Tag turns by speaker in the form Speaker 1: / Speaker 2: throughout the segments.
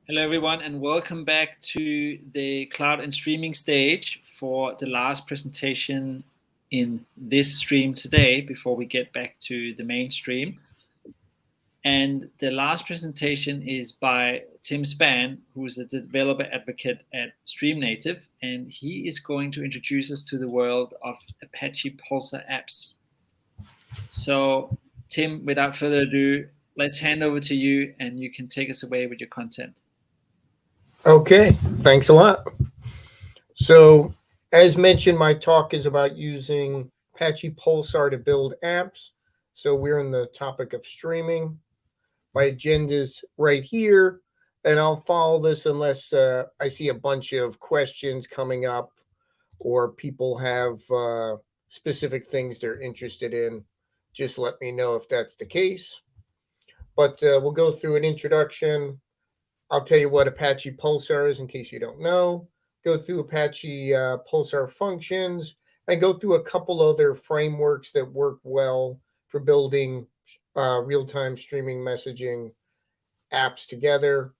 Speaker 1: Hello everyone, and welcome back to the cloud and streaming stage for the last presentation in this stream today before we get back to the main stream. And the last presentation is by Tim Spann, who is a developer advocate at Stream Native, and he is going to introduce us to the world of Apache Pulsar apps. So Tim, without further ado, let's hand over to you and you can take us away with your content.
Speaker 2: Okay, thanks a lot. So, as mentioned, my talk is about using Apache Pulsar to build apps. So we're in the topic of streaming. My agenda is right here, and I'll follow this unless I see a bunch of questions coming up or people have specific things they're interested in. Just let me know if that's the case. But we'll go through an introduction. I'll tell you what Apache Pulsar is in case you don't know. Go through Apache Pulsar functions and go through a couple other frameworks that work well for building real-time streaming messaging apps together.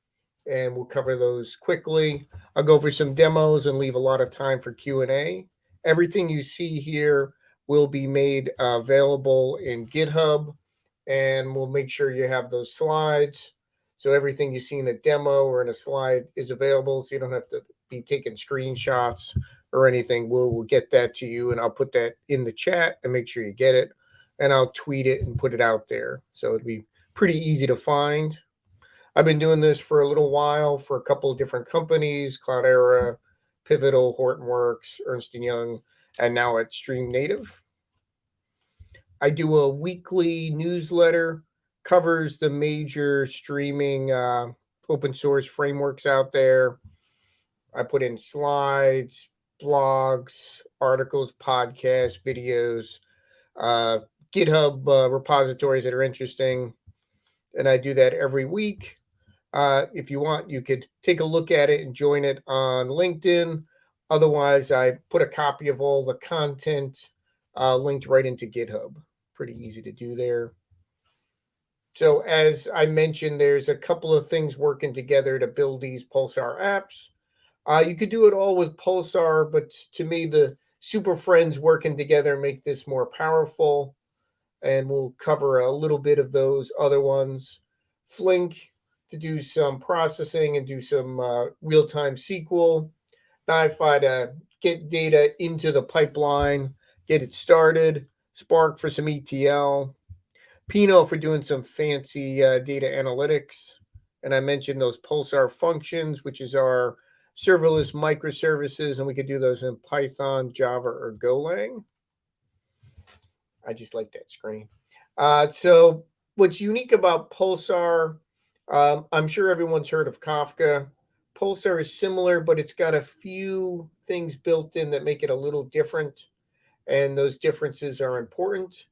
Speaker 2: And we'll cover those quickly. I'll go over some demos and leave a lot of time for Q&A. Everything you see here will be made available in GitHub, and we'll make sure you have those slides. So everything you see in a demo or in a slide is available, so you don't have to be taking screenshots or anything. We'll get that to you, and I'll put that in the chat and make sure you get it. And I'll tweet it and put it out there. So it'd be pretty easy to find. I've been doing this for a little while for a couple of different companies, Cloudera, Pivotal, Hortonworks, Ernst & Young, and now at Stream Native. I do a weekly newsletter, covers the major streaming open source frameworks out there. I put in slides, blogs, articles, podcasts, videos, GitHub repositories that are interesting. And I do that every week. If you want, you could take a look at it and join it on LinkedIn. Otherwise, I put a copy of all the content linked right into GitHub. Pretty easy to do there. So as I mentioned, there's a couple of things working together to build these Pulsar apps. You could do it all with Pulsar, but to me, the super friends working together make this more powerful. And we'll cover a little bit of those other ones. FLiP to do some processing and do some real-time SQL. NiFi to get data into the pipeline, get it started. Spark for some ETL. Pinot for doing some fancy data analytics. And I mentioned those Pulsar functions, which is our serverless microservices, and we could do those in Python, Java, or Golang. I just like that screen. So what's unique about Pulsar, I'm sure everyone's heard of Kafka. Pulsar is similar, but it's got a few things built in that make it a little different, and those differences are important.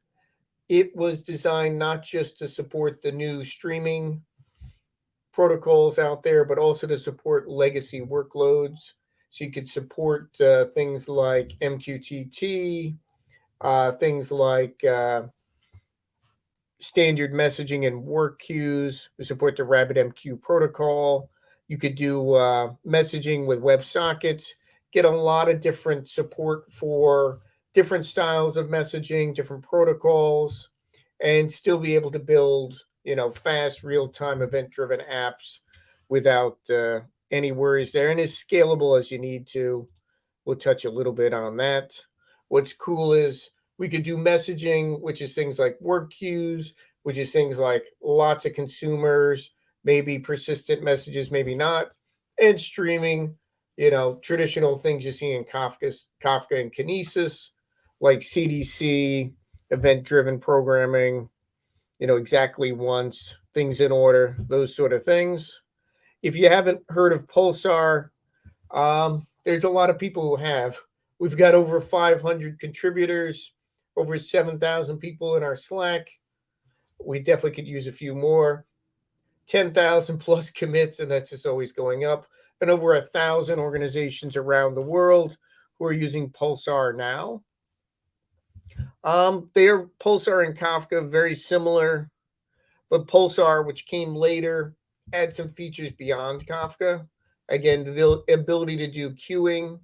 Speaker 2: It was designed not just to support the new streaming protocols out there, but also to support legacy workloads. So you could support things like MQTT, things like standard messaging and work queues. We support the RabbitMQ protocol. You could do messaging with WebSockets, get a lot of different support for different styles of messaging, different protocols, and still be able to build, fast, real-time, event-driven apps without any worries there, and as scalable as you need to. We'll touch a little bit on that. What's cool is we could do messaging, which is things like work queues, which is things like lots of consumers, maybe persistent messages, maybe not, and streaming, traditional things you see in Kafka and Kinesis, like CDC, event-driven programming, exactly once, things in order, those sort of things. If you haven't heard of Pulsar, there's a lot of people who have. We've got over 500 contributors, over 7,000 people in our Slack. We definitely could use a few more. 10,000 plus commits, and that's just always going up. And over 1,000 organizations around the world who are using Pulsar now. They are Pulsar and Kafka, very similar, but Pulsar, which came later, adds some features beyond Kafka. Again, the ability to do queuing.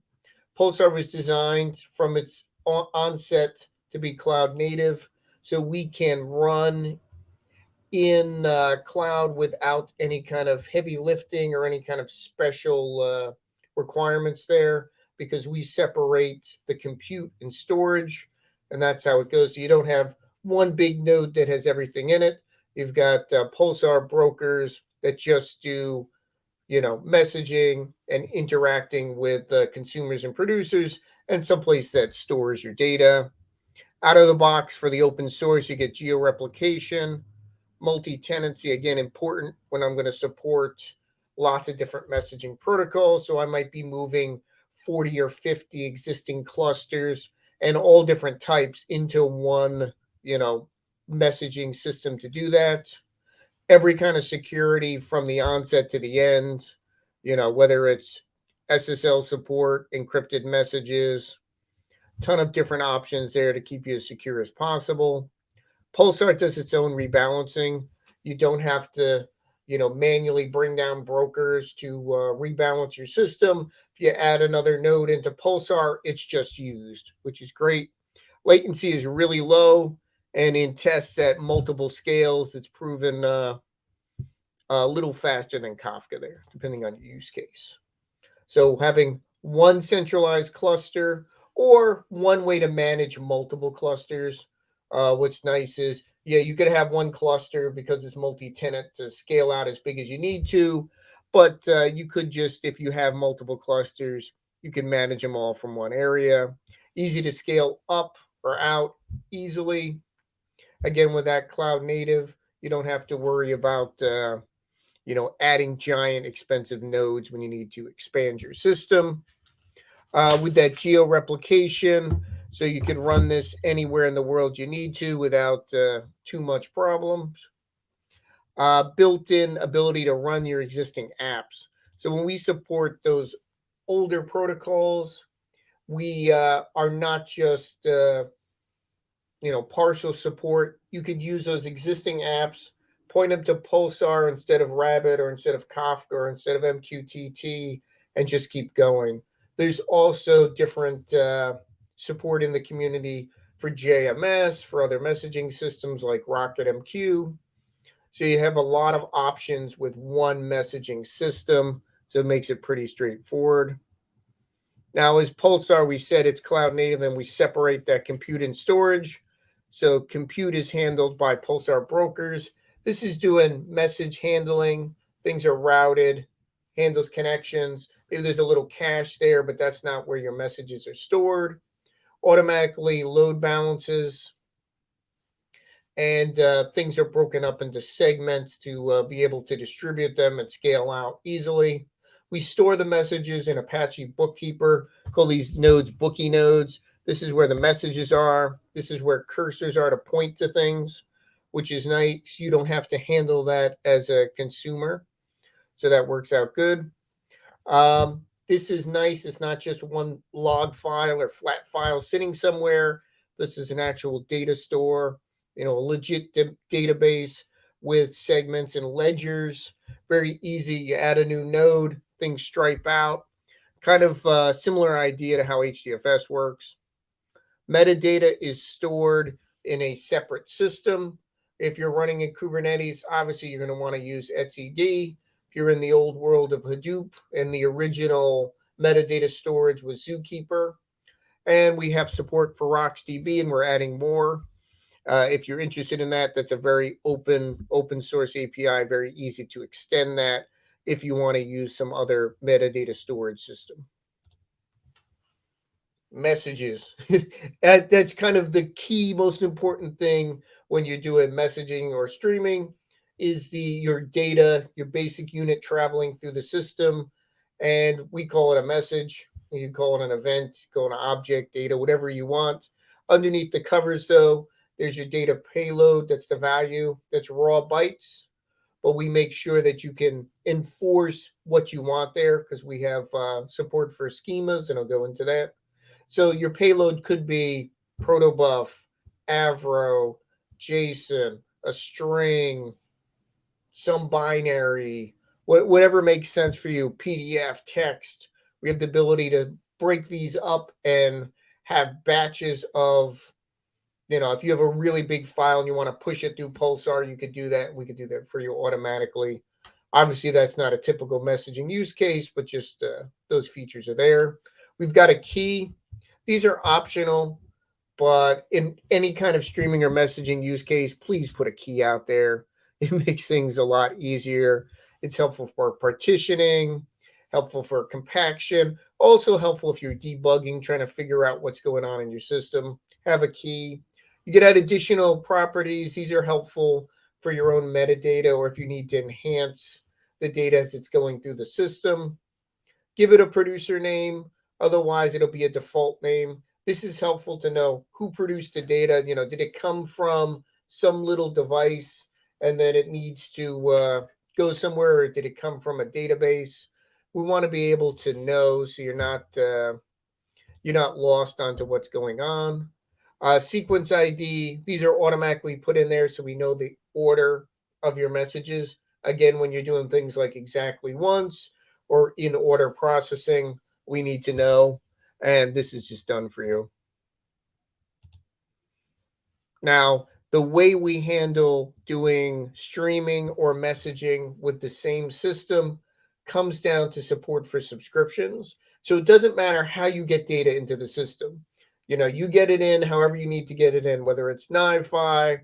Speaker 2: Pulsar was designed from its onset to be cloud native, so we can run in cloud without any kind of heavy lifting or any kind of special requirements there, because we separate the compute and storage, and that's how it goes. So you don't have one big node that has everything in it. You've got Pulsar brokers that just do, messaging and interacting with consumers and producers, and someplace that stores your data. Out of the box for the open source, you get geo-replication, multi-tenancy, again, important when I'm going to support lots of different messaging protocols. So I might be moving 40 or 50 existing clusters and all different types into one, messaging system to do that. Every kind of security from the onset to the end, whether it's SSL support, encrypted messages, ton of different options there to keep you as secure as possible. Pulsar does its own rebalancing. You don't have to, manually bring down brokers to rebalance your system. If you add another node into Pulsar, it's just used, which is great. Latency is really low, and in tests at multiple scales, it's proven a little faster than Kafka there, depending on your use case. So having one centralized cluster or one way to manage multiple clusters. What's nice is, you could have one cluster because it's multi-tenant to scale out as big as you need to, but you could just, if you have multiple clusters, you can manage them all from one area. Easy to scale up or out easily. Again, with that cloud native, you don't have to worry about adding giant expensive nodes when you need to expand your system. With that geo replication, so you can run this anywhere in the world you need to without too much problems. Built-in ability to run your existing apps. So when we support those older protocols, we are not just partial support. You could use those existing apps, point them to Pulsar instead of Rabbit or instead of Kafka or instead of MQTT, and just keep going. There's also different support in the community for JMS, for other messaging systems like RocketMQ. So you have a lot of options with one messaging system, so it makes it pretty straightforward. Now, as Pulsar, we said it's cloud native, and we separate that compute and storage. So compute is handled by Pulsar brokers. This is doing message handling. Things are routed, handles connections. Maybe there's a little cache there, but that's not where your messages are stored. Automatically load balances. And things are broken up into segments to be able to distribute them and scale out easily. We store the messages in Apache Bookkeeper. Call these nodes bookie nodes. This is where the messages are. This is where cursors are to point to things, which is nice. You don't have to handle that as a consumer. So that works out good. This is nice. It's not just one log file or flat file sitting somewhere. This is an actual data store, a legit database with segments and ledgers. Very easy. You add a new node, things stripe out. Kind of similar idea to how HDFS works. Metadata is stored in a separate system. If you're running in Kubernetes, obviously you're going to want to use etcd. If you're in the old world of Hadoop, and the original metadata storage was Zookeeper. And we have support for RocksDB, and we're adding more. If you're interested in that, that's a very open source API, very easy to extend that if you want to use some other metadata storage system. Messages. That's kind of the key, most important thing when you're doing messaging or streaming is your data, your basic unit traveling through the system, and we call it a message. You can call it an event, call it an object, data, whatever you want. Underneath the covers, though, there's your data payload. That's the value. That's raw bytes. But we make sure that you can enforce what you want there because we have support for schemas, and I'll go into that. So your payload could be protobuf, avro, JSON, a string, some binary, whatever makes sense for you, PDF, text. We have the ability to break these up and have batches of, if you have a really big file and you want to push it through Pulsar, you could do that. We could do that for you automatically. Obviously, that's not a typical messaging use case, but just those features are there. We've got a key. These are optional, but in any kind of streaming or messaging use case, please put a key out there. It makes things a lot easier. It's helpful for partitioning, helpful for compaction, also helpful if you're debugging, trying to figure out what's going on in your system. Have a key. You can add additional properties. These are helpful for your own metadata or if you need to enhance the data as it's going through the system. Give it a producer name. Otherwise, it'll be a default name. This is helpful to know who produced the data. Did it come from some little device and then it needs to go somewhere, or did it come from a database? We want to be able to know so you're not lost onto what's going on. Sequence ID, these are automatically put in there so we know the order of your messages. Again, when you're doing things like exactly once or in order processing, we need to know, and this is just done for you. Now, the way we handle doing streaming or messaging with the same system comes down to support for subscriptions. So it doesn't matter how you get data into the system. You get it in however you need to get it in, whether it's NiFi,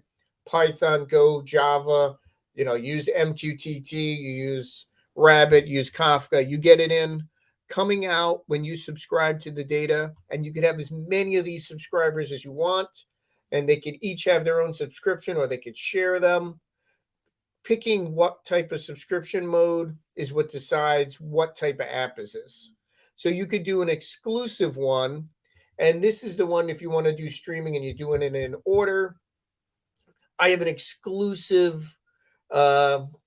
Speaker 2: Python, Go, Java, use MQTT, you use Rabbit, use Kafka, you get it in. Coming out when you subscribe to the data, and you can have as many of these subscribers as you want, and they could each have their own subscription or they could share them. Picking what type of subscription mode is what decides what type of app is this. So you could do an exclusive one, and this is the one if you want to do streaming and you're doing it in order. I have an exclusive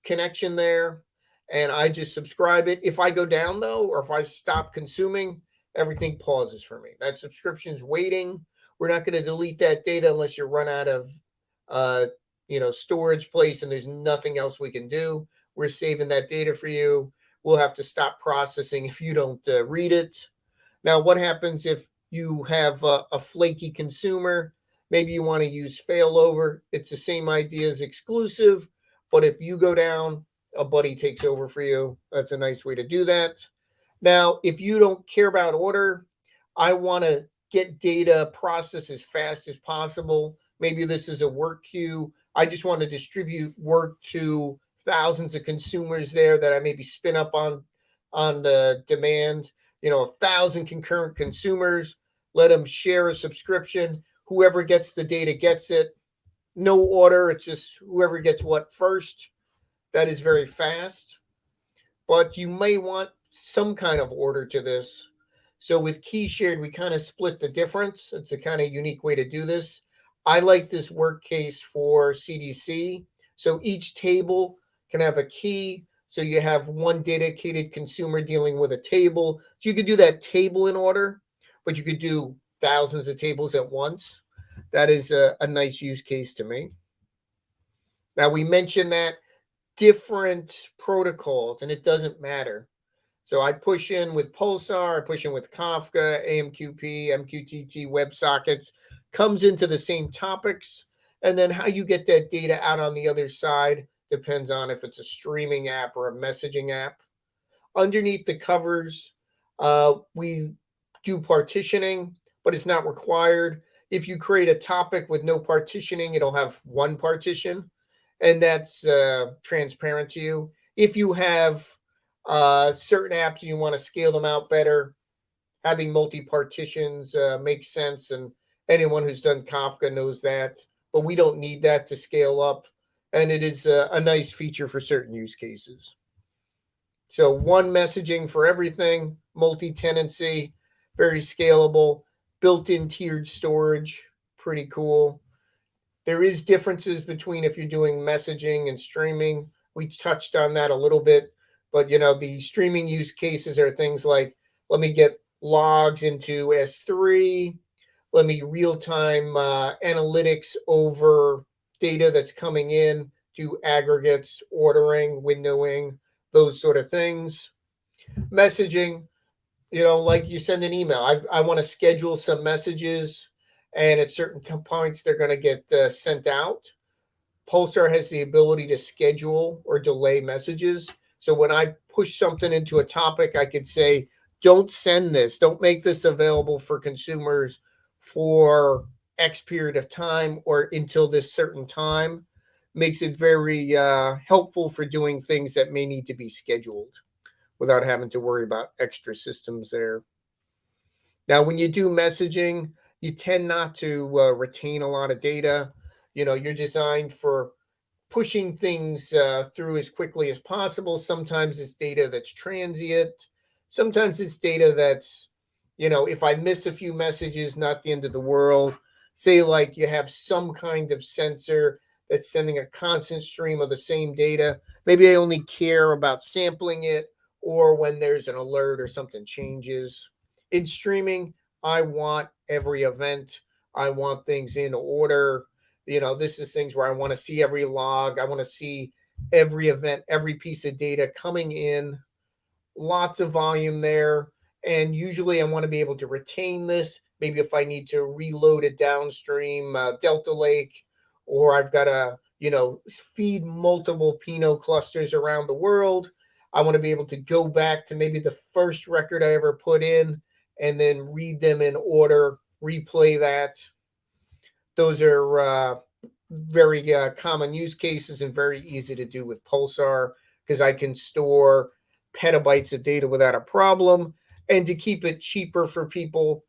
Speaker 2: connection there, and I just subscribe it. If I go down though, or if I stop consuming, everything pauses for me. That subscription's waiting. We're not going to delete that data unless you run out of storage place and there's nothing else we can do. We're saving that data for you. We'll have to stop processing if you don't read it. Now, what happens if you have a flaky consumer? Maybe you want to use failover. It's the same idea as exclusive, but if you go down, a buddy takes over for you. That's a nice way to do that. Now, if you don't care about order, I want to get data processed as fast as possible. Maybe this is a work queue. I just want to distribute work to thousands of consumers there that I maybe spin up on the demand. 1,000 concurrent consumers. Let them share a subscription. Whoever gets the data gets it. No order. It's just whoever gets what first. That is very fast. But you may want some kind of order to this. So with key shared, we kind of split the difference. It's a kind of unique way to do this. I like this work case for CDC. So each table can have a key. So you have one dedicated consumer dealing with a table. So you could do that table in order, but you could do thousands of tables at once. That is a nice use case to me. Now, we mentioned that different protocols, and it doesn't matter. So I push in with Pulsar, I push in with Kafka, AMQP, MQTT, WebSockets, comes into the same topics. And then how you get that data out on the other side depends on if it's a streaming app or a messaging app. Underneath the covers, we do partitioning, but it's not required. If you create a topic with no partitioning, it'll have one partition, and that's transparent to you. If you have certain apps and you want to scale them out better, having multi-partitions makes sense, and anyone who's done Kafka knows that, but we don't need that to scale up. and it is a nice feature for certain use cases. So one messaging for everything, multi-tenancy, very scalable, built-in tiered storage, pretty cool. There is differences between if you're doing messaging and streaming. We touched on that a little bit, but the streaming use cases are things like, let me get logs into S3, let me real-time analytics over data that's coming in, do aggregates, ordering, windowing, those sort of things. Messaging, like you send an email. I want to schedule some messages, and at certain points, they're going to get sent out. Pulsar has the ability to schedule or delay messages. So when I push something into a topic, I could say, don't send this, don't make this available for consumers for X period of time or until this certain time. Makes it very helpful for doing things that may need to be scheduled without having to worry about extra systems there. Now, when you do messaging, you tend not to retain a lot of data. You're designed for pushing things through as quickly as possible. Sometimes it's data that's transient. Sometimes it's data that's, if I miss a few messages, not the end of the world. Say, like you have some kind of sensor that's sending a constant stream of the same data. Maybe I only care about sampling it or when there's an alert or something changes. In streaming, I want every event. I want things in order. This is things where I want to see every log. I want to see every event, every piece of data coming in, lots of volume there. And usually I want to be able to retain this. Maybe if I need to reload it downstream, Delta Lake, or I've got to, feed multiple Pinot clusters around the world. I want to be able to go back to maybe the first record I ever put in and then read them in order, replay that. Those are very common use cases and very easy to do with Pulsar because I can store petabytes of data without a problem. And to keep it cheaper for people,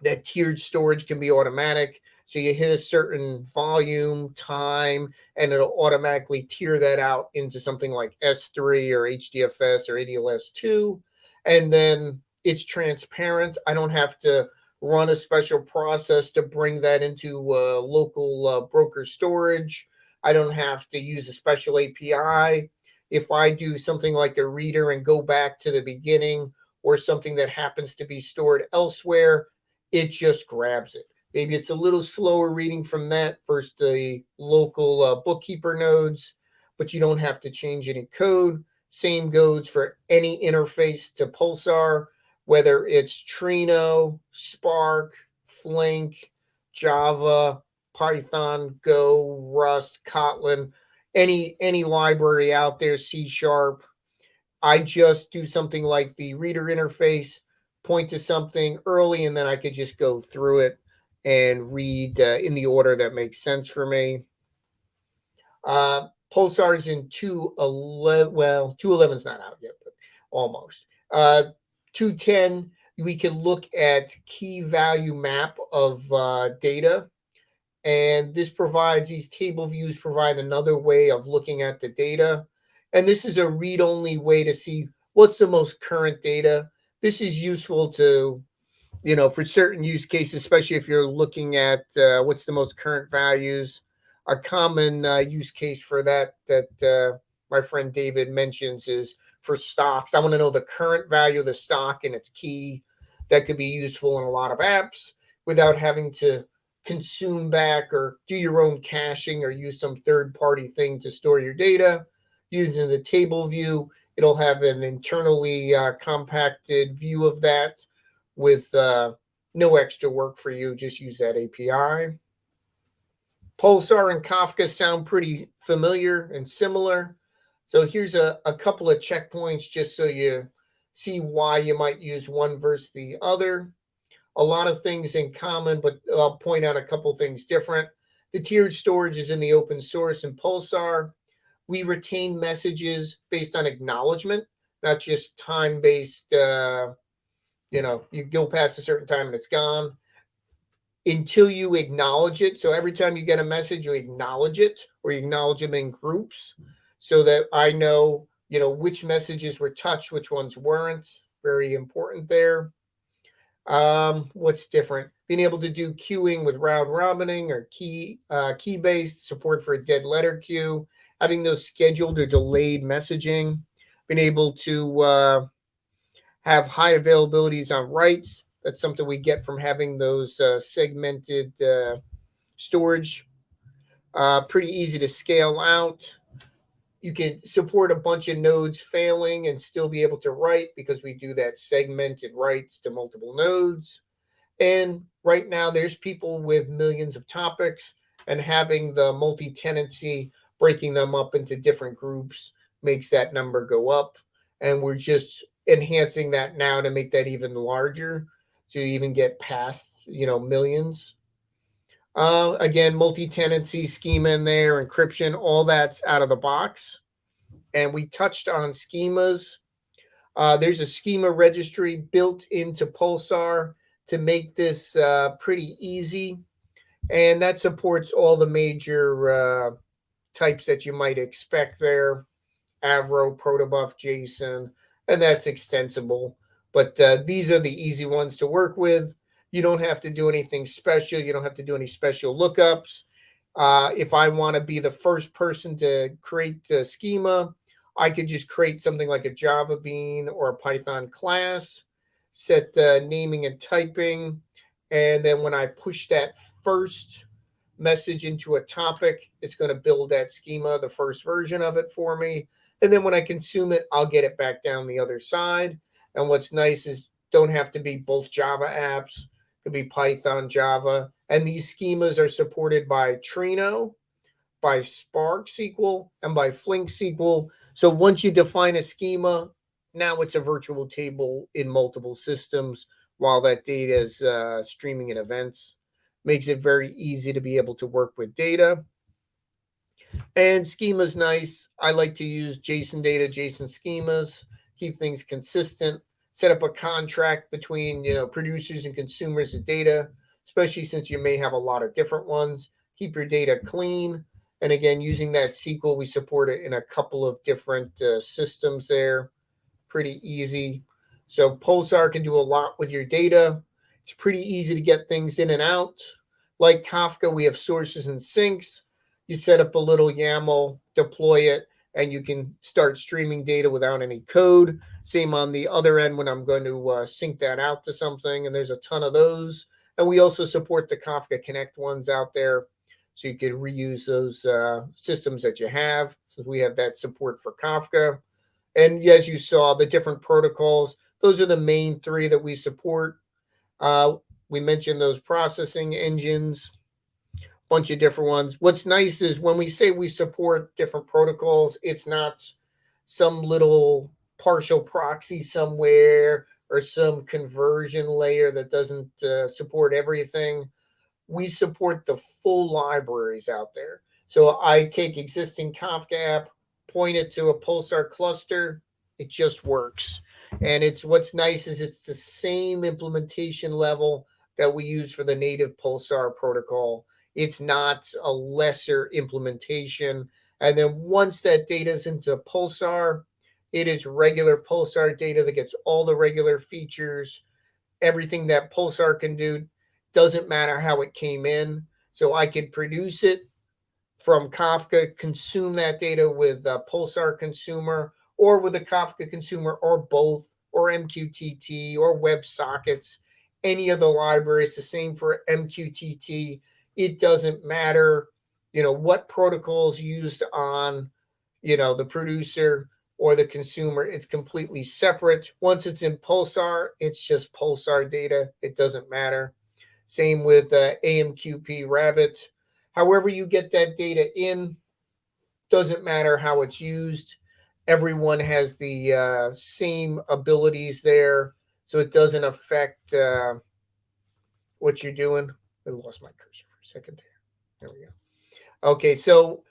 Speaker 2: that tiered storage can be automatic. So you hit a certain volume, time, and it'll automatically tier that out into something like S3 or HDFS or ADLS2. And then it's transparent. I don't have to run a special process to bring that into local broker storage. I don't have to use a special API. If I do something like a reader and go back to the beginning or something that happens to be stored elsewhere, it just grabs it. Maybe it's a little slower reading from that versus the local bookkeeper nodes, but you don't have to change any code. Same goes for any interface to Pulsar, whether it's Trino, Spark, Flink, Java, Python, Go, Rust, Kotlin, any library out there, C#. I just do something like the reader interface, point to something early, and then I could just go through it and read in the order that makes sense for me. Pulsar is in 2.11. Well, 2.11 is not out yet, but almost. 2.10, we can look at key value map of data. And this provides, these table views provide another way of looking at the data. And this is a read-only way to see what's the most current data. This is useful to, for certain use cases, especially if you're looking at what's the most current values. A common use case for that my friend David mentions is for stocks. I want to know the current value of the stock and its key. That could be useful in a lot of apps without having to consume back or do your own caching or use some third-party thing to store your data. Using the table view, it'll have an internally compacted view of that with no extra work for you. Just use that API. Pulsar and Kafka sound pretty familiar and similar. So here's a couple of checkpoints just so you see why you might use one versus the other. A lot of things in common, but I'll point out a couple things different. The tiered storage is in the open source in Pulsar. We retain messages based on acknowledgement, not just time-based, you go past a certain time and it's gone. until you acknowledge it. So every time you get a message, you acknowledge it, or you acknowledge them in groups, so that I know, which messages were touched, which ones weren't. Very important there. What's different? Being able to do queuing with round robining or key based support for a dead letter queue, having those scheduled or delayed messaging, being able to have high availabilities on writes. That's something we get from having those segmented storage. Pretty easy to scale out. You can support a bunch of nodes failing and still be able to write, because we do that segmented writes to multiple nodes. And right now, there's people with millions of topics, and having the multi-tenancy, breaking them up into different groups, makes that number go up. And we're just enhancing that now to make that even larger, to even get past, millions. Again, multi-tenancy schema in there, encryption, all that's out of the box. And we touched on schemas. There's a schema registry built into Pulsar to make this pretty easy. And that supports all the major types that you might expect there: Avro, Protobuf, JSON, and that's extensible. But these are the easy ones to work with. You don't have to do anything special. You don't have to do any special lookups. If I want to be the first person to create the schema, I could just create something like a Java bean or a Python class, set naming and typing, and then when I push that first message into a topic, it's going to build that schema, the first version of it for me. And then when I consume it, I'll get it back down the other side. And what's nice is don't have to be both Java apps. It could be Python, Java. And these schemas are supported by Trino, by Spark SQL, and by Flink SQL. So once you define a schema, now it's a virtual table in multiple systems while that data is streaming in events. Makes it very easy to be able to work with data. And schema's nice. I like to use JSON data, JSON schemas, keep things consistent, set up a contract between, producers and consumers of data, especially since you may have a lot of different ones. Keep your data clean. And again, using that SQL, we support it in a couple of different systems there. Pretty easy. So Pulsar can do a lot with your data. It's pretty easy to get things in and out. Like Kafka, we have sources and sinks. You set up a little YAML, deploy it, and you can start streaming data without any code. Same on the other end when I'm going to sync that out to something, and there's a ton of those. And we also support the Kafka Connect ones out there, so you can reuse those systems that you have, since we have that support for Kafka. And as you saw, the different protocols, those are the main three that we support. We mentioned those processing engines, bunch of different ones. What's nice is when we say we support different protocols, it's not some little partial proxy somewhere or some conversion layer that doesn't support everything. We support the full libraries out there. So I take existing Kafka app, point it to a Pulsar cluster, it just works. And it's what's nice is it's the same implementation level that we use for the native Pulsar protocol. It's not a lesser implementation. And then once that data is into Pulsar, it is regular Pulsar data that gets all the regular features, everything that Pulsar can do. Doesn't matter how it came in. So I could produce it from Kafka, consume that data with Pulsar Consumer, or with a Kafka Consumer, or both, or MQTT, or WebSockets, any of the libraries. The same for MQTT. It doesn't matter, what protocols used on, the producer or the consumer. It's completely separate. Once it's in Pulsar, it's just Pulsar data. It doesn't matter. Same with AMQP Rabbit. However you get that data in, doesn't matter how it's used. Everyone has the same abilities there, so it doesn't affect what you're doing. I lost my cursor for a second there. There we go. Okay, so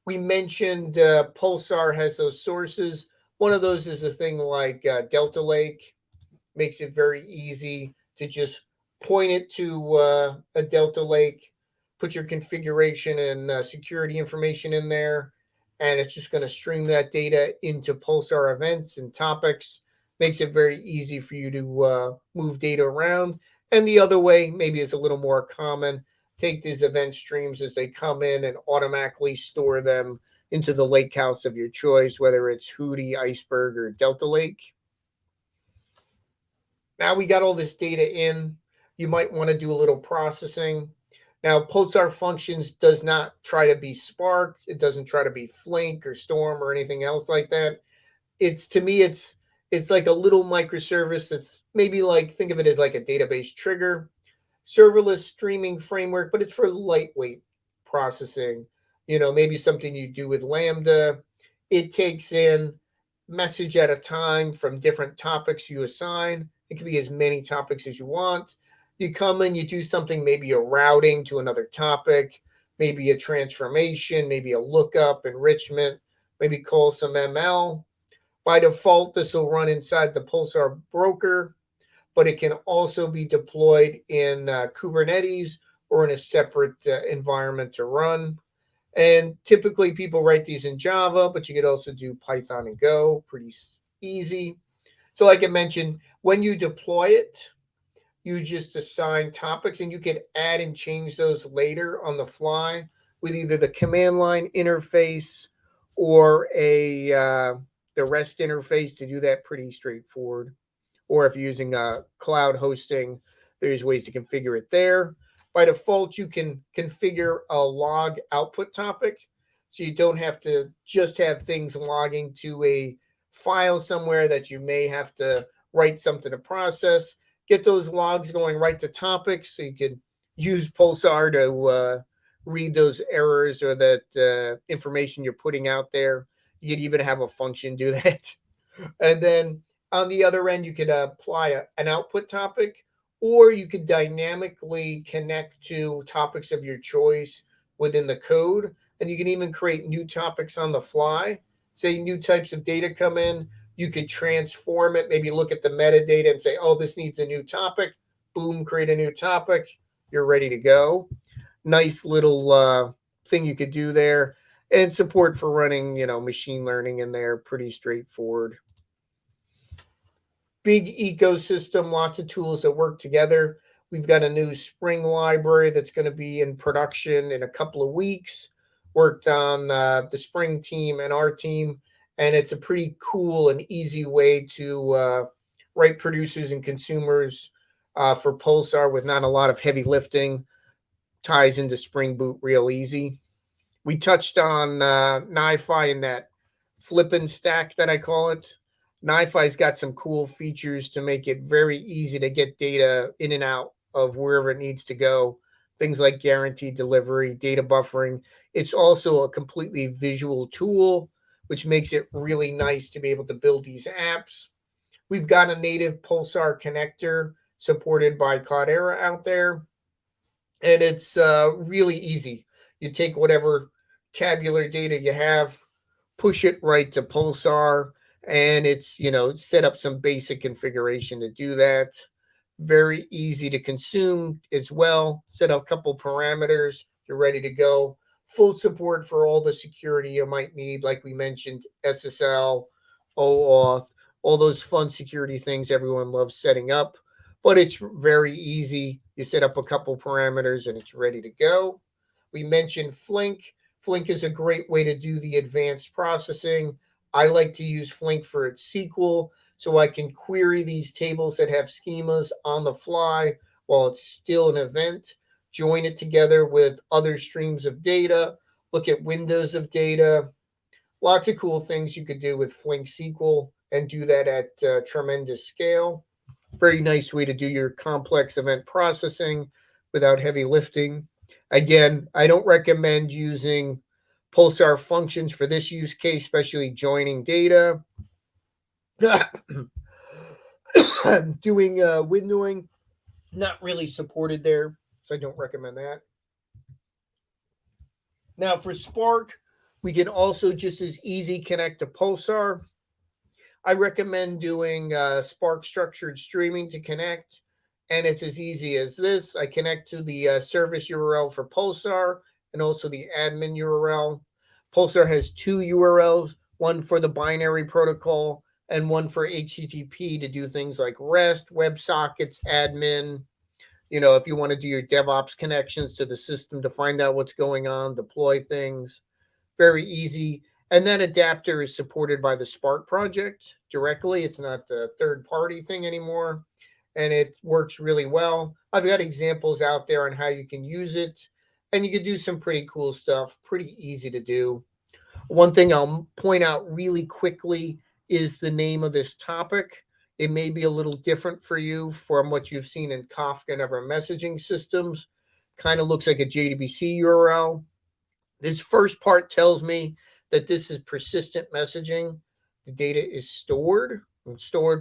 Speaker 2: we mentioned Pulsar has those sources. One of those is a thing like Delta Lake. Makes it very easy to just point it to a Delta Lake, put your configuration and security information in there, and it's just going to stream that data into Pulsar events and topics. Makes it very easy for you to move data around. And the other way, maybe is a little more common. Take these event streams as they come in and automatically store them into the lake house of your choice, whether it's Hootie, Iceberg, or Delta Lake. Now we got all this data in. You might want to do a little processing. Now, Pulsar Functions does not try to be Spark. It doesn't try to be FLiP or Storm or anything else like that. It's, to me, it's like a little microservice that's maybe like, think of it as like a database trigger, serverless streaming framework, but it's for lightweight processing. Maybe something you do with Lambda. It takes in message at a time from different topics you assign. It can be as many topics as you want. You come in, you do something, maybe a routing to another topic, maybe a transformation, maybe a lookup, enrichment, maybe call some ML. By default, this will run inside the Pulsar broker, but it can also be deployed in Kubernetes or in a separate environment to run. And typically people write these in Java, but you could also do Python and Go, pretty easy. So like I mentioned, when you deploy it, you just assign topics, and you can add and change those later on the fly with either the command line interface or the REST interface. To do that, pretty straightforward. Or if you're using cloud hosting, there's ways to configure it there. By default, you can configure a log output topic, so you don't have to just have things logging to a file somewhere that you may have to write something to process. Get those logs going right to topics, so you can use Pulsar to read those errors or that information you're putting out there. You could even have a function do that. And then on the other end, you could apply an output topic, or you could dynamically connect to topics of your choice within the code. And you can even create new topics on the fly. Say new types of data come in, you could transform it, maybe look at the metadata and say, oh, this needs a new topic. Boom, create a new topic. You're ready to go. Nice little thing you could do there. And support for running, machine learning in there. Pretty straightforward. Big ecosystem, lots of tools that work together. We've got a new Spring library that's going to be in production in a couple of weeks. Worked on the Spring team and our team. And it's a pretty cool and easy way to write producers and consumers for Pulsar with not a lot of heavy lifting. Ties into Spring Boot real easy. We touched on NiFi and that flippin' stack that I call it. NiFi's got some cool features to make it very easy to get data in and out of wherever it needs to go. Things like guaranteed delivery, data buffering. It's also a completely visual tool, which makes it really nice to be able to build these apps. We've got a native Pulsar connector supported by Cloudera out there, and it's really easy. You take whatever tabular data you have, push it right to Pulsar, and it's, set up some basic configuration to do that. Very easy to consume as well. Set up a couple parameters, you're ready to go. Full support for all the security you might need, like we mentioned, SSL, OAuth, all those fun security things everyone loves setting up. But it's very easy. You set up a couple parameters and it's ready to go. We mentioned FLiP. FLiP is a great way to do the advanced processing. I like to use FLiP for its SQL, so I can query these tables that have schemas on the fly while it's still an event, join it together with other streams of data, look at windows of data. Lots of cool things you could do with FLiP SQL and do that at tremendous scale. Very nice way to do your complex event processing without heavy lifting. Again, I don't recommend using Pulsar functions for this use case, especially joining data. Doing windowing, not really supported there, so I don't recommend that. Now for Spark, we can also just as easy connect to Pulsar. I recommend doing Spark structured streaming to connect, And it's as easy as this. I connect to the service URL for Pulsar and also the admin URL. Pulsar has two URLs, one for the binary protocol and one for HTTP to do things like REST, WebSockets, admin. If you want to do your DevOps connections to the system to find out what's going on, deploy things, very easy. And that adapter is supported by the Spark project directly. It's not the third party thing anymore. And it works really well. I've got examples out there on how you can use it. And you can do some pretty cool stuff, pretty easy to do. One thing I'll point out really quickly is the name of this topic. It may be a little different for you from what you've seen in Kafka and other messaging systems. Kind of looks like a JDBC URL. This first part tells me that this is persistent messaging. The data is stored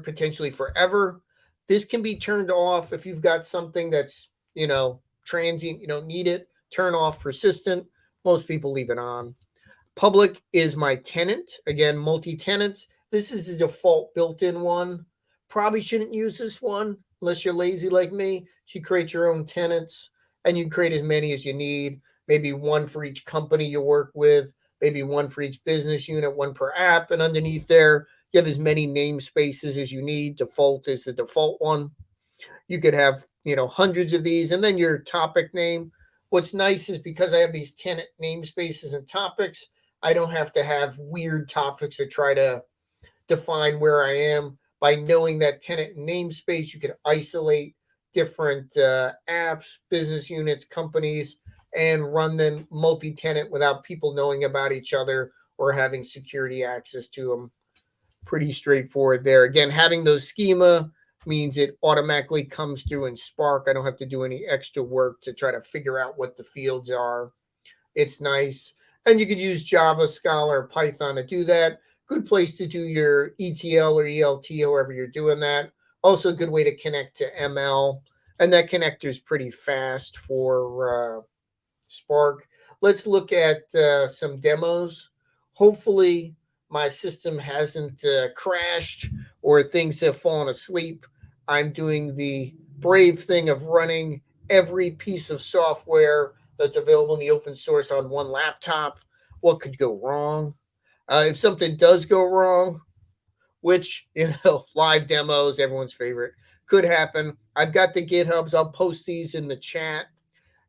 Speaker 2: potentially forever. This can be turned off if you've got something that's, transient, you don't need it. Turn off persistent. Most people leave it on. Public is my tenant. Again, multi-tenants. This is the default built-in one. Probably shouldn't use this one unless you're lazy like me. You create your own tenants and you create as many as you need. Maybe one for each company you work with, maybe one for each business unit, one per app. And underneath there, you have as many namespaces as you need. Default is the default one. You could have, hundreds of these, and then your topic name. What's nice is because I have these tenant namespaces and topics, I don't have to have weird topics or try to define where I am. By knowing that tenant namespace, you can isolate different apps, business units, companies, and run them multi-tenant without people knowing about each other or having security access to them. Pretty straightforward there. Again, having those schema means it automatically comes through in Spark. I don't have to do any extra work to try to figure out what the fields are. It's nice. And you could use Java, Scala, or Python to do that. Good place to do your ETL or ELT, however you're doing that. Also a good way to connect to ML. And that connector is pretty fast for Spark. Let's look at some demos. Hopefully my system hasn't crashed or things have fallen asleep. I'm doing the brave thing of running every piece of software that's available in the open source on one laptop. What could go wrong? If something does go wrong, which, live demos, everyone's favorite, could happen. I've got the GitHubs. I'll post these in the chat.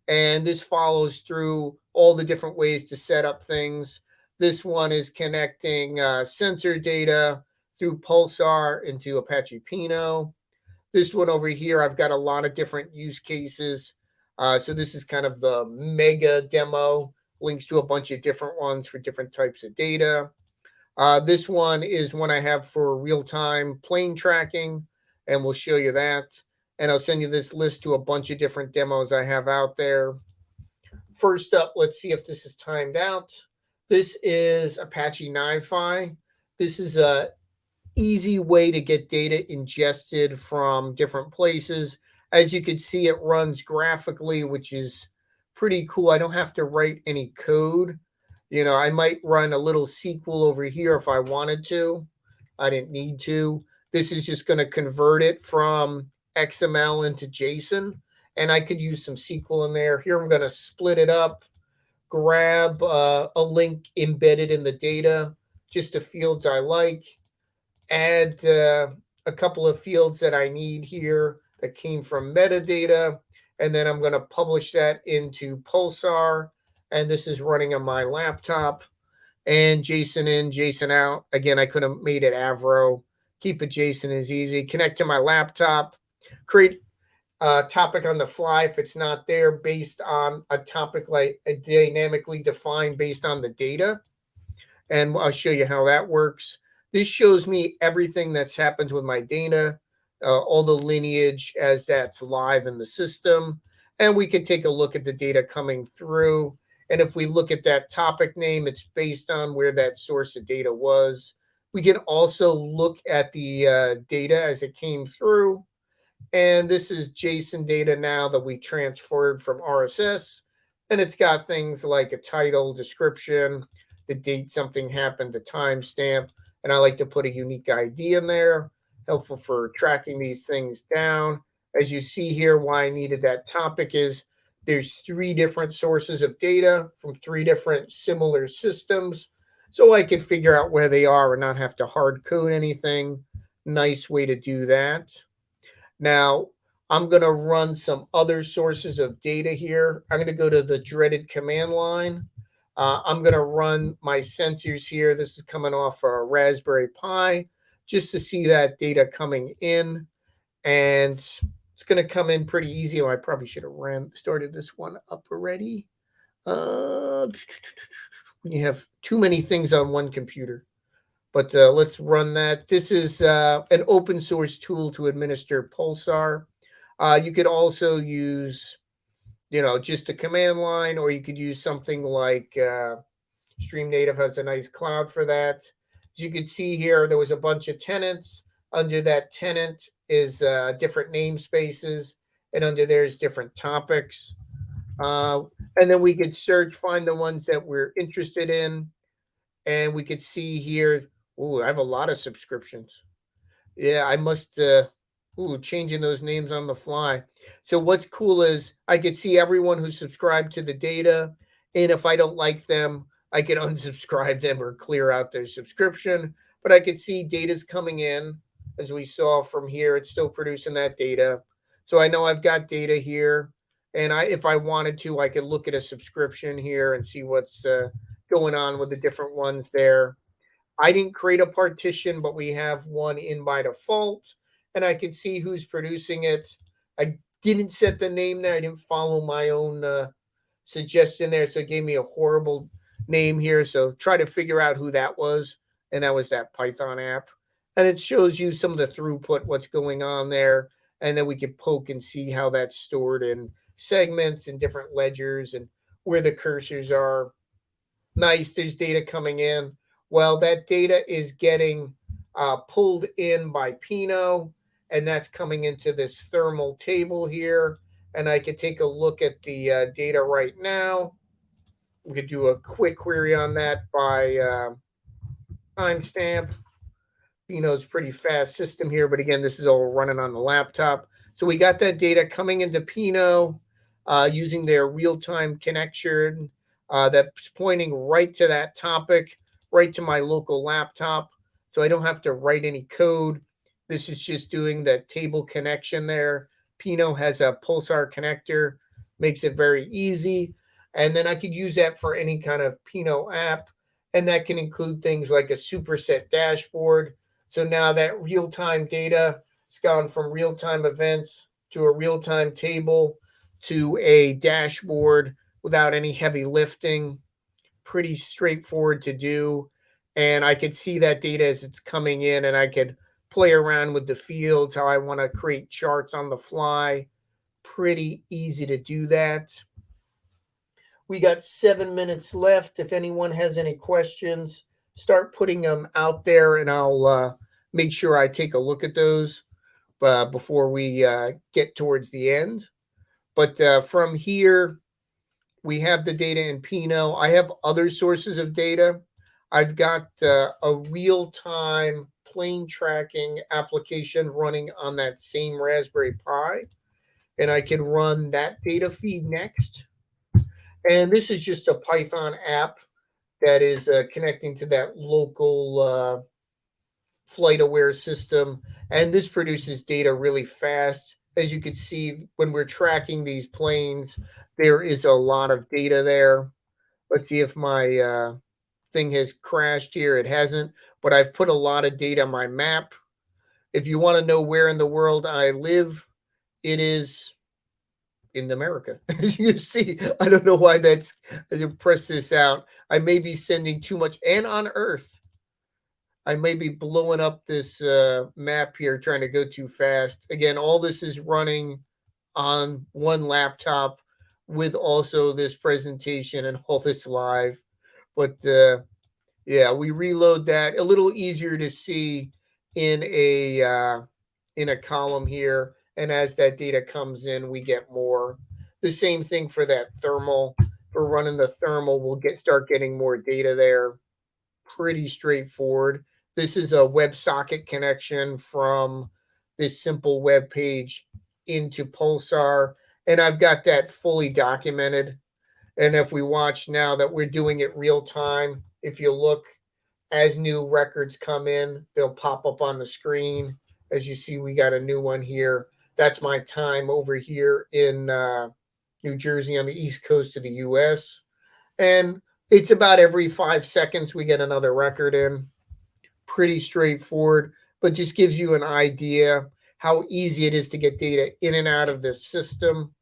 Speaker 2: And this follows through all the different ways to set up things. This one is connecting sensor data through Pulsar into Apache Pinot. This one over here, I've got a lot of different use cases. So this is kind of the mega demo, links to a bunch of different ones for different types of data. This one is one I have for real-time plane tracking, and we'll show you that. And I'll send you this list to a bunch of different demos I have out there. First up, let's see if this is timed out. This is Apache NiFi. This is a easy way to get data ingested from different places. As you can see, it runs graphically, which is pretty cool. I don't have to write any code. I might run a little SQL over here if I wanted to. I didn't need to. This is just going to convert it from XML into JSON, and I could use some SQL in there. Here I'm going to split it up, grab a link embedded in the data, just the fields I like, add a couple of fields that I need here that came from metadata, and then I'm going to publish that into Pulsar, and this is running on my laptop. And JSON in, JSON out. Again, I could have made it Avro. Keep it JSON is easy. Connect to my laptop. Create a topic on the fly if it's not there based on a topic like a dynamically defined based on the data. And I'll show you how that works. This shows me everything that's happened with my data, all the lineage as that's live in the system. And we can take a look at the data coming through. And if we look at that topic name, it's based on where that source of data was. We can also look at the data as it came through. And this is JSON data now that we transferred from RSS. And it's got things like a title, description, the date something happened, the timestamp. And I like to put a unique ID in there, helpful for tracking these things down. As you see here, why I needed that topic is there's 3 different sources of data from 3 different similar systems. So I could figure out where they are and not have to hard code anything. Nice way to do that. Now, I'm going to run some other sources of data here. I'm going to go to the dreaded command line. I'm going to run my sensors here. This is coming off a Raspberry Pi just to see that data coming in. And it's going to come in pretty easy. Oh, I probably should have started this one up already. When you have too many things on one computer. But let's run that. This is an open source tool to administer Pulsar. You could also use, just a command line, or you could use something like Stream Native has a nice cloud for that. As you can see here, there was a bunch of tenants. Under that tenant is different namespaces, and under there is different topics. And then we could find the ones that we're interested in, and we could see here. Oh, I have a lot of subscriptions. Yeah, I must changing those names on the fly. So what's cool is I could see everyone who subscribed to the data, and if I don't like them, I can unsubscribe them or clear out their subscription. But I could see data's coming in, as we saw from here. It's still producing that data. So I know I've got data here, and if I wanted to, I could look at a subscription here and see what's going on with the different ones there. I didn't create a partition, but we have one in by default, and I can see who's producing it. I didn't set the name there. I didn't follow my own suggestion there, so it gave me a horrible name here. So try to figure out who that was, and that was that Python app. And it shows you some of the throughput, what's going on there, and then we could poke and see how that's stored in segments and different ledgers and where the cursors are. Nice, there's data coming in. Well, that data is getting pulled in by Pinot, and that's coming into this thermal table here. And I could take a look at the data right now. We could do a quick query on that by timestamp. Pinot's pretty fast system here, but again, this is all running on the laptop. So we got that data coming into Pinot using their real-time connection that's pointing right to that topic, right to my local laptop. So I don't have to write any code. This is just doing the table connection there. Pinot has a Pulsar connector, makes it very easy. And then I could use that for any kind of Pinot app. And that can include things like a superset dashboard. So now that real-time data has gone from real-time events to a real-time table to a dashboard without any heavy lifting. Pretty straightforward to do. And I could see that data as it's coming in, and I could play around with the fields, how I want to create charts on the fly. Pretty easy to do that. We got 7 minutes left. If anyone has any questions, start putting them out there, and I'll make sure I take a look at those before we get towards the end. But from here, we have the data in Pinot. I have other sources of data. I've got a real-time plane tracking application running on that same Raspberry Pi, and I can run that data feed next. And this is just a Python app that is connecting to that local flight aware system. And this produces data really fast. As you can see, when we're tracking these planes, there is a lot of data there. Let's see if my thing has crashed here. It hasn't, but I've put a lot of data on my map. If you want to know where in the world I live, it is in America. As you can see, I don't know why that's, I didn't press this out. I may be sending too much, and on Earth. I may be blowing up this map here, trying to go too fast. Again, all this is running on one laptop with also this presentation and all this live. But yeah, we reload that. A little easier to see in a column here. And as that data comes in, we get more. The same thing for that thermal. For running the thermal, we'll start getting more data there. Pretty straightforward. This is a WebSocket connection from this simple web page into Pulsar, and I've got that fully documented. And if we watch now that we're doing it real time, if you look as new records come in, they'll pop up on the screen. As you see, we got a new one here. That's my time over here in New Jersey on the East Coast of the US. And it's about every 5 seconds we get another record in. Pretty straightforward, but just gives you an idea how easy it is to get data in and out of the system.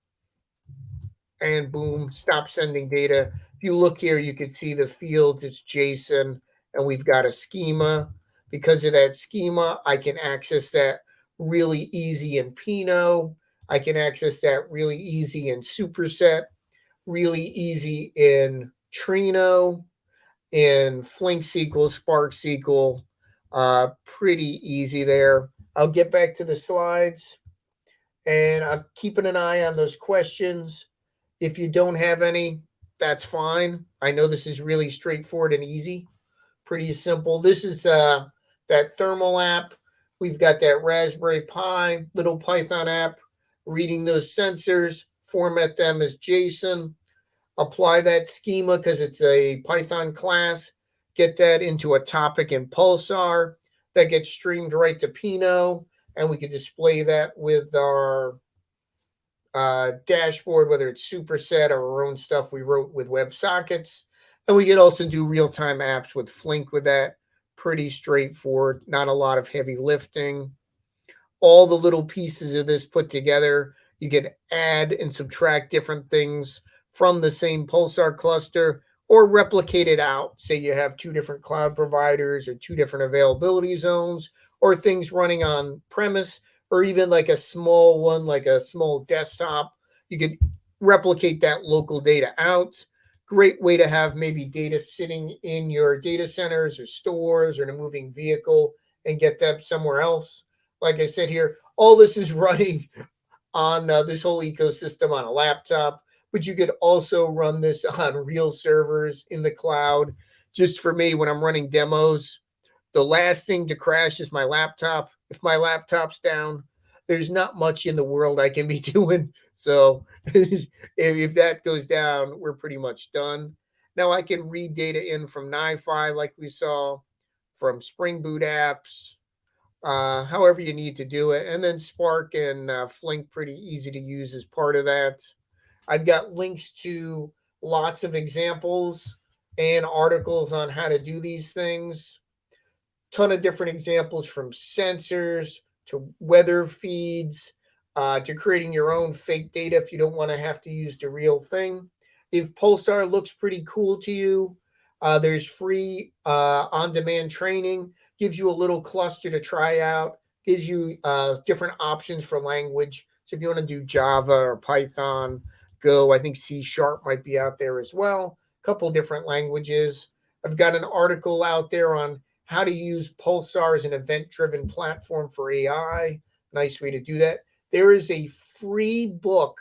Speaker 2: And boom, stop sending data. If you look here, you can see the fields, it's JSON, and we've got a schema. Because of that schema, I can access that really easy in Pinot. I can access that really easy in Superset, really easy in Trino, in Flink SQL, Spark SQL. Pretty easy there. I'll get back to the slides, and I'm keeping an eye on those questions. If you don't have any, that's fine. I know this is really straightforward and easy. Pretty simple. This is that thermal app. We've got that Raspberry Pi little Python app, reading those sensors, format them as JSON, apply that schema because it's a Python class, get that into a topic in Pulsar, that gets streamed right to Pinot, and we can display that with our dashboard, whether it's Superset or our own stuff we wrote with WebSockets. And we can also do real-time apps with Flink with that. Pretty straightforward, not a lot of heavy lifting. All the little pieces of this put together, you can add and subtract different things from the same Pulsar cluster or replicate it out. Say you have two different cloud providers or two different availability zones or things running on premise, or even like a small one, like a small desktop. You could replicate that local data out. Great way to have maybe data sitting in your data centers or stores or in a moving vehicle and get them somewhere else. Like I said here, all this is running on this whole ecosystem on a laptop, but you could also run this on real servers in the cloud. Just for me, when I'm running demos, the last thing to crash is my laptop. If my laptop's down, there's not much in the world I can be doing. So if that goes down, we're pretty much done. Now I can read data in from NiFi like we saw, from Spring Boot apps, however you need to do it. And then Spark and Flink, pretty easy to use as part of that. I've got links to lots of examples and articles on how to do these things. Ton of different examples, from sensors to weather feeds to creating your own fake data if you don't want to have to use the real thing. If Pulsar looks pretty cool to you, there's free on-demand training, gives you a little cluster to try out, gives you different options for language. So if you want to do Java or Python, Go, I think C# might be out there as well. A couple different languages. I've got an article out there on how to use Pulsar as an event-driven platform for AI. Nice way to do that. There is a free book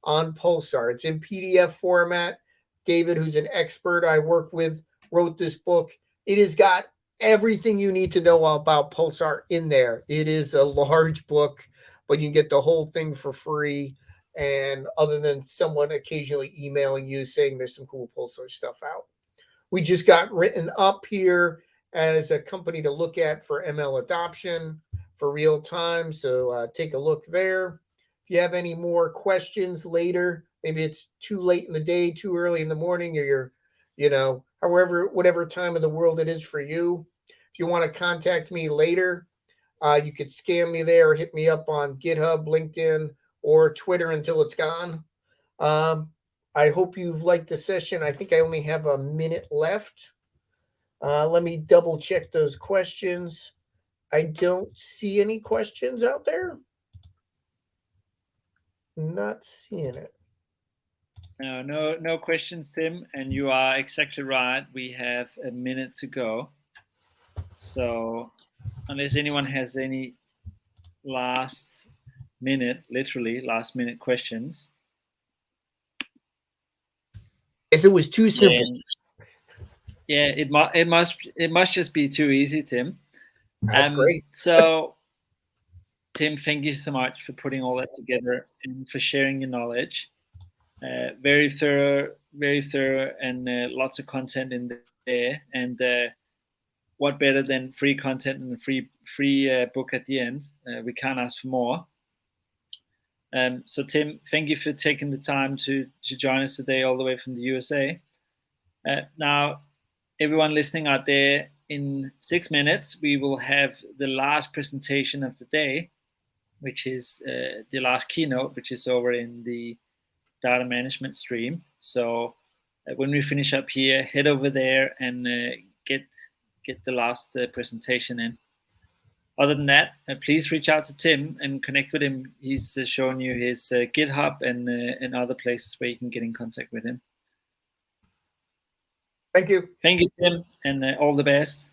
Speaker 2: on Pulsar. It's in PDF format. David, who's an expert I work with, wrote this book. It has got everything you need to know about Pulsar in there. It is a large book, but you get the whole thing for free. And other than someone occasionally emailing you saying there's some cool Pulsar stuff out. We just got written up here as a company to look at for ML adoption for real time. So take a look there. If you have any more questions later, maybe it's too late in the day, too early in the morning, or you're, whatever time of the world it is for you. If you want to contact me later, you could scam me there or hit me up on GitHub, LinkedIn, or Twitter until it's gone. I hope you've liked the session. I think I only have a minute left. Let me double check those questions. I don't see any questions out there. Not seeing it.
Speaker 1: No questions, Tim. And you are exactly right. We have a minute to go. So unless anyone has any last minute questions.
Speaker 2: As it was too simple.
Speaker 1: Yeah, it must just be too easy, Tim.
Speaker 2: That's great.
Speaker 1: So Tim, thank you so much for putting all that together and for sharing your knowledge. Very thorough, and lots of content in there. And what better than free content and a free book at the end? We can't ask for more. So Tim, thank you for taking the time to join us today all the way from the USA. Now, everyone listening out there, in 6 minutes, we will have the last presentation of the day, which is the last keynote, which is over in the data management stream. So when we finish up here, head over there and get the last presentation in. Other than that, please reach out to Tim and connect with him. He's shown you his GitHub and other places where you can get in contact with him.
Speaker 2: Thank you.
Speaker 1: Thank you, Tim, and all the best.